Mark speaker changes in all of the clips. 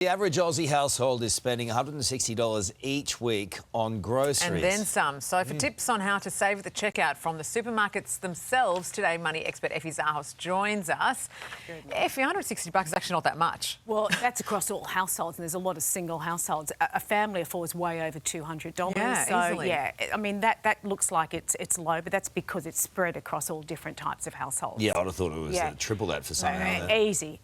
Speaker 1: The average Aussie household is spending $160 each week on groceries.
Speaker 2: And then some. So for tips on how to save at the checkout from the supermarkets themselves, today money expert Effie Zahos joins us. Effie, $160 is actually not that much.
Speaker 3: Well, that's across all households, and there's a lot of single households. A family affords way over $200.
Speaker 2: Yeah,
Speaker 3: so,
Speaker 2: easily.
Speaker 3: yeah, I mean, that looks like it's low, but that's because it's spread across all different types of households.
Speaker 1: Yeah, I'd have thought it was triple that for something like that.
Speaker 3: Easy.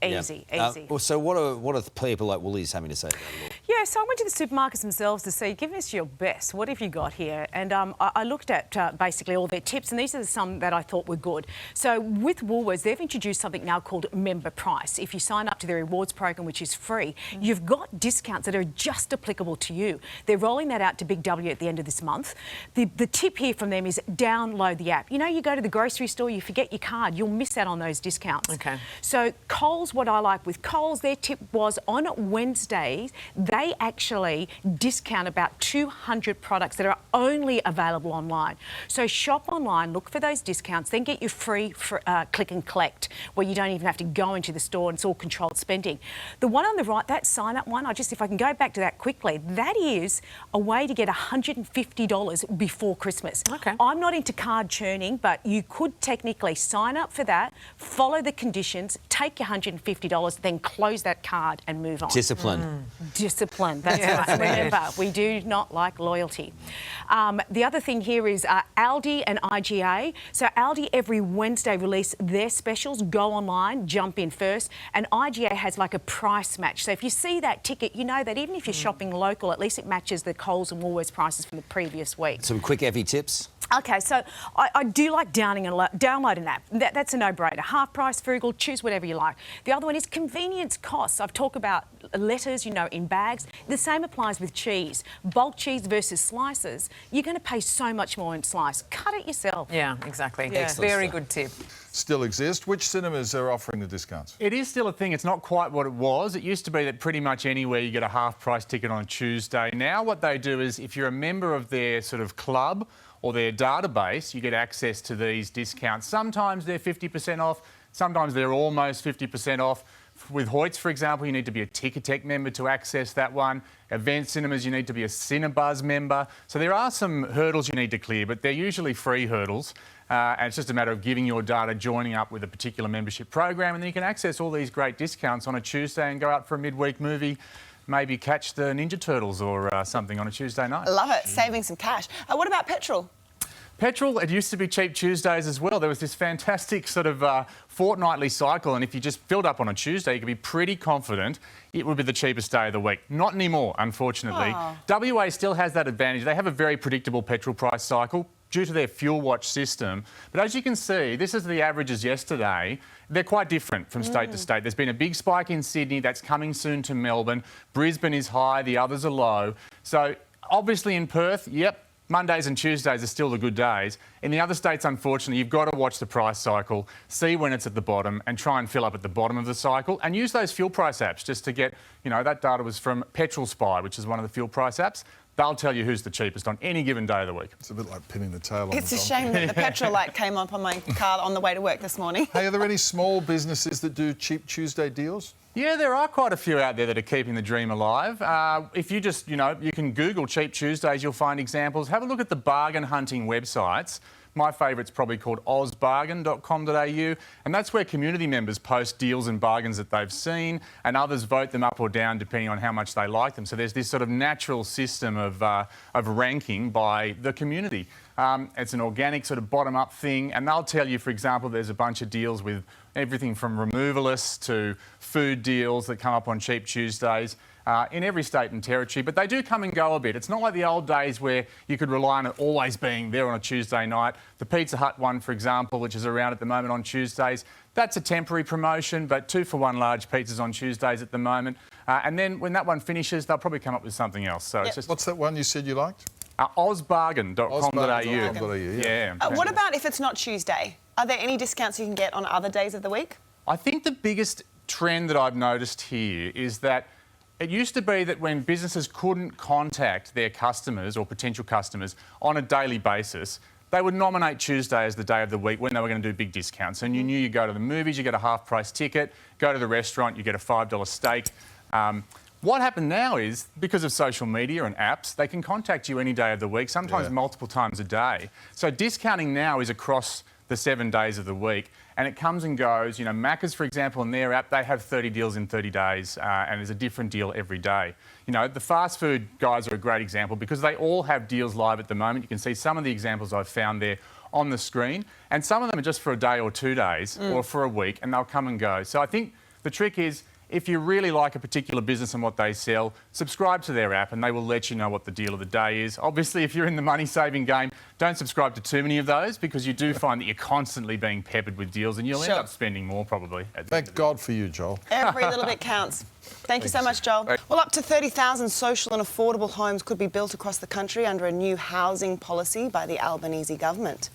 Speaker 1: So what are people like Woolies having to say about it all?
Speaker 3: Yeah, so I went to the supermarkets themselves to see, give us your best. What have you got here? And I looked at basically all their tips, and these are some that I thought were good. So with Woolworths, they've introduced something now called Member Price. If you sign up to their rewards program, which is free, you've got discounts that are just applicable to you. They're rolling that out to Big W at the end of this month. The tip here from them is download the app. You know, you go to the grocery store, you forget your card, you'll miss out on those discounts.
Speaker 2: Okay.
Speaker 3: So Coles, what I like with Coles, their tip was on Wednesdays, they actually discount about 200 products that are only available online. So shop online, look for those discounts, then get your free click and collect, where you don't even have to go into the store and it's all controlled spending. The one on the right, that sign-up one, if I can go back to that quickly, that is a way to get $150 before Christmas.
Speaker 2: Okay.
Speaker 3: I'm not into card churning, but you could technically sign up for that, follow the conditions, take your $150, then close that card and move on.
Speaker 1: Discipline.
Speaker 3: Discipline, that's right. Remember, we do not like loyalty. The other thing here is Aldi and IGA. So Aldi every Wednesday release their specials. Go online, jump in first. And IGA has like a price match. So if you see that ticket, you know that even if you're shopping local, at least it matches the Coles and Woolworths prices from the previous week.
Speaker 1: Some quick Effie tips.
Speaker 3: Okay, so I do like download an app. That's a no-brainer. Half price, frugal, choose whatever you like. The other one is convenience costs. I've talked about letters, you know, in bags. The same applies with cheese. Bulk cheese versus slices. You're going to pay so much more in slice. Cut it yourself.
Speaker 2: Yeah, exactly.
Speaker 1: Yeah.
Speaker 2: Very good tip.
Speaker 4: Still exist. Which cinemas are offering the discounts?
Speaker 5: It is still a thing. It's not quite what it was. It used to be that pretty much anywhere you get a half-price ticket on a Tuesday. Now what they do is if you're a member of their sort of club or their database, you get access to these discounts. Sometimes they're 50% off. Sometimes they're almost 50% off. With Hoyts, for example, you need to be a Ticketek member to access that one. Event cinemas, you need to be a Cinebuzz member. So there are some hurdles you need to clear, but they're usually free hurdles. And it's just a matter of giving your data, joining up with a particular membership program, and then you can access all these great discounts on a Tuesday and go out for a midweek movie, maybe catch the Ninja Turtles or something on a Tuesday night.
Speaker 6: Love it, saving some cash. What about petrol?
Speaker 5: Petrol, it used to be cheap Tuesdays as well. There was this fantastic sort of fortnightly cycle, and if you just filled up on a Tuesday, you could be pretty confident it would be the cheapest day of the week. Not anymore, unfortunately.
Speaker 6: Oh.
Speaker 5: WA still has that advantage. They have a very predictable petrol price cycle due to their fuel watch system. But as you can see, this is the averages yesterday. They're quite different from state to state. There's been a big spike in Sydney that's coming soon to Melbourne. Brisbane is high, the others are low. So obviously in Perth, yep, Mondays and Tuesdays are still the good days. In the other states, unfortunately, you've got to watch the price cycle, see when it's at the bottom and try and fill up at the bottom of the cycle and use those fuel price apps just to get, you know, that data was from Petrol Spy, which is one of the fuel price apps. They'll tell you who's the cheapest on any given day of the week.
Speaker 4: It's a bit like pinning the tail on
Speaker 6: It's
Speaker 4: the
Speaker 6: a
Speaker 4: dog.
Speaker 6: shame that the petrol light came up on my car on the way to work this morning.
Speaker 4: Hey, are there any small businesses that do cheap Tuesday deals?
Speaker 5: Yeah, there are quite a few out there that are keeping the dream alive. If you just, you know, you can Google Cheap Tuesdays, you'll find examples. Have a look at the bargain hunting websites. My favourite's probably called ozbargain.com.au, and that's where community members post deals and bargains that they've seen, and others vote them up or down depending on how much they like them. So there's this sort of natural system of ranking by the community. It's an organic sort of bottom-up thing, and they'll tell you, for example, there's a bunch of deals with everything from removalists to food deals that come up on Cheap Tuesdays. In every state and territory, but they do come and go a bit. It's not like the old days where you could rely on it always being there on a Tuesday night. The Pizza Hut one, for example, which is around at the moment on Tuesdays, that's a temporary promotion, but 2-for-1 large pizzas on Tuesdays at the moment. And then when that one finishes, they'll probably come up with something else. So it's just...
Speaker 4: What's that one you said you liked?
Speaker 5: ozbargain.com.au.
Speaker 4: Yeah.
Speaker 6: What about if it's not Tuesday? Are there any discounts you can get on other days of the week?
Speaker 5: I think the biggest trend that I've noticed here is that it used to be that when businesses couldn't contact their customers or potential customers on a daily basis, they would nominate Tuesday as the day of the week when they were going to do big discounts. And you knew you go to the movies, you get a half-price ticket, go to the restaurant, you get a $5 steak. What happened now is, because of social media and apps, they can contact you any day of the week, sometimes multiple times a day. So discounting now is across the 7 days of the week, and it comes and goes. You know, Macca's, for example, in their app, they have 30 deals in 30 days, and there's a different deal every day. You know, the fast food guys are a great example because they all have deals live at the moment. You can see some of the examples I've found there on the screen, and some of them are just for a day or 2 days or for a week, and they'll come and go. So I think the trick is, if you really like a particular business and what they sell, subscribe to their app and they will let you know what the deal of the day is. Obviously, if you're in the money-saving game, don't subscribe to too many of those because you do find that you're constantly being peppered with deals and you'll end up spending more probably.
Speaker 4: Thank God for you, Joel.
Speaker 6: Every little bit counts. Thank you so much, Joel. Well, up to 30,000 social and affordable homes could be built across the country under a new housing policy by the Albanese government.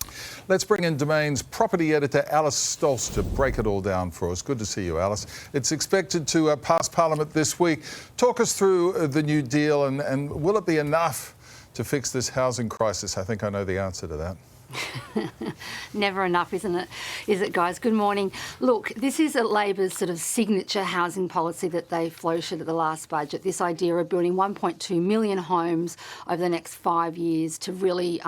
Speaker 4: Let's bring in Domain's property editor, Alice Stolz, to break it all down for us. Good to see you, Alice. It's expected to pass Parliament this week. Talk us through the new deal and will it be enough to fix this housing crisis? I think I know the answer to that.
Speaker 7: Never enough, isn't it? Is it, guys? Good morning. Look, this is Labor's sort of signature housing policy that they floated at the last budget. This idea of building 1.2 million homes over the next 5 years to really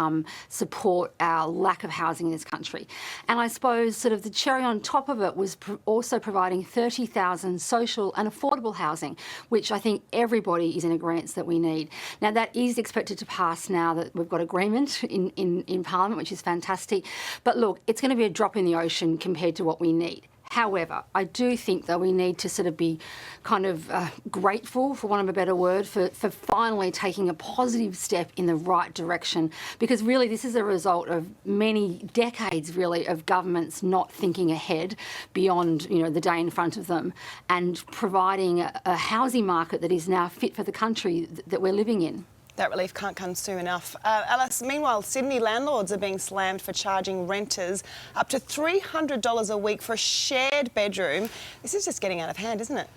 Speaker 7: support our lack of housing in this country. And I suppose sort of the cherry on top of it was also providing 30,000 social and affordable housing, which I think everybody is in agreement that we need. Now, that is expected to pass now that we've got agreement in Parliament, which is fantastic. But look, it's going to be a drop in the ocean compared to what we need. However, I do think that we need to sort of be kind of grateful, for want of a better word, for finally taking a positive step in the right direction, because really this is a result of many decades really of governments not thinking ahead beyond, you know, the day in front of them and providing a housing market that is now fit for the country that we're living in.
Speaker 6: That relief can't come soon enough. Alice, meanwhile, Sydney landlords are being slammed for charging renters up to $300 a week for a shared bedroom. This is just getting out of hand, isn't it?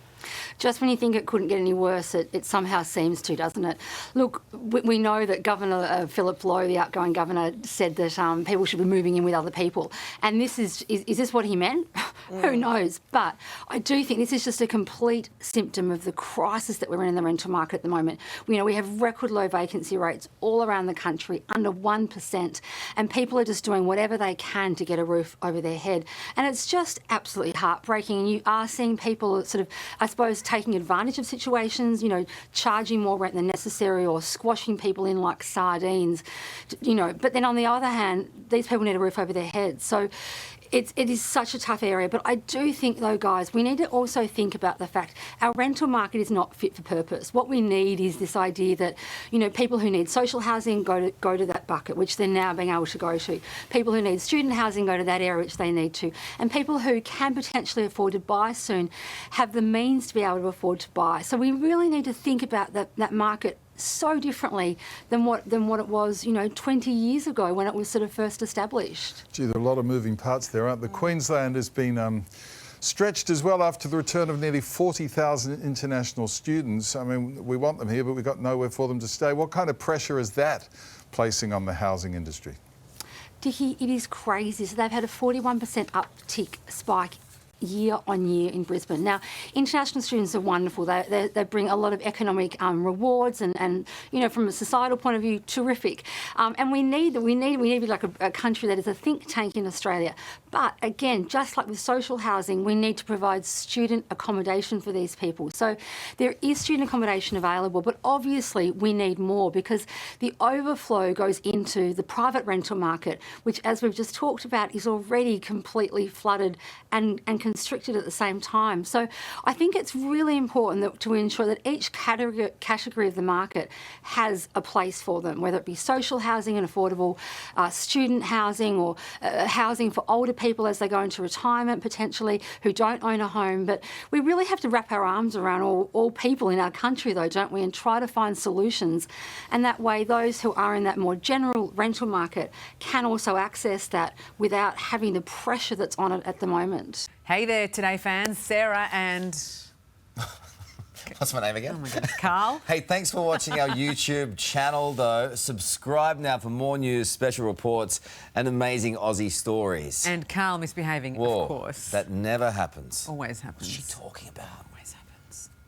Speaker 7: Just when you think it couldn't get any worse, it somehow seems to, doesn't it? Look, we know that Governor Philip Lowe, the outgoing governor, said that people should be moving in with other people. And this is this what he meant? Who knows? But I do think this is just a complete symptom of the crisis that we're in the rental market at the moment. You know, we have record low vacancy rates all around the country, under 1%, and people are just doing whatever they can to get a roof over their head. And it's just absolutely heartbreaking. And you are seeing people sort of, I suppose, taking advantage of situations, you know, charging more rent than necessary or squashing people in like sardines, you know. But then on the other hand, these people need a roof over their heads. So it is such a tough area. But I do think, though, guys, we need to also think about the fact our rental market is not fit for purpose. What we need is this idea that, you know, people who need social housing go to that bucket, which they're now being able to go to. People who need student housing go to that area, which they need to. And people who can potentially afford to buy soon have the means to be able to afford to buy. So we really need to think about that market so differently than what it was, you know, 20 years ago when it was sort of first established.
Speaker 4: Gee, there are a lot of moving parts there, aren't there? Queensland has been stretched as well after the return of nearly 40,000 international students. I mean, we want them here, but we've got nowhere for them to stay. What kind of pressure is that placing on the housing industry?
Speaker 7: Dickie, it is crazy. So they've had a 41% uptick spike year on year in Brisbane. Now, international students are wonderful. They bring a lot of economic rewards and, you know, from a societal point of view, terrific. And we need to be like a country that is a think tank in Australia. But again, just like with social housing, we need to provide student accommodation for these people. So there is student accommodation available, but obviously we need more because the overflow goes into the private rental market, which, as we've just talked about, is already completely flooded and constricted at the same time. So I think it's really important to ensure that each category of the market has a place for them, whether it be social housing and affordable, student housing, or housing for older people as they go into retirement potentially who don't own a home. But we really have to wrap our arms around all people in our country, though, don't we, and try to find solutions. And that way those who are in that more general rental market can also access that without having the pressure that's on it at the moment.
Speaker 2: Hey there, Today fans. Sarah and...
Speaker 1: What's my name again?
Speaker 2: Oh my goodness, Carl.
Speaker 1: Hey, thanks for watching our YouTube channel, though. Subscribe now for more news, special reports, and amazing Aussie stories.
Speaker 2: And Carl misbehaving,
Speaker 1: Whoa,
Speaker 2: of course.
Speaker 1: that never happens.
Speaker 2: Always happens.
Speaker 1: What's she talking about?
Speaker 2: Always happens.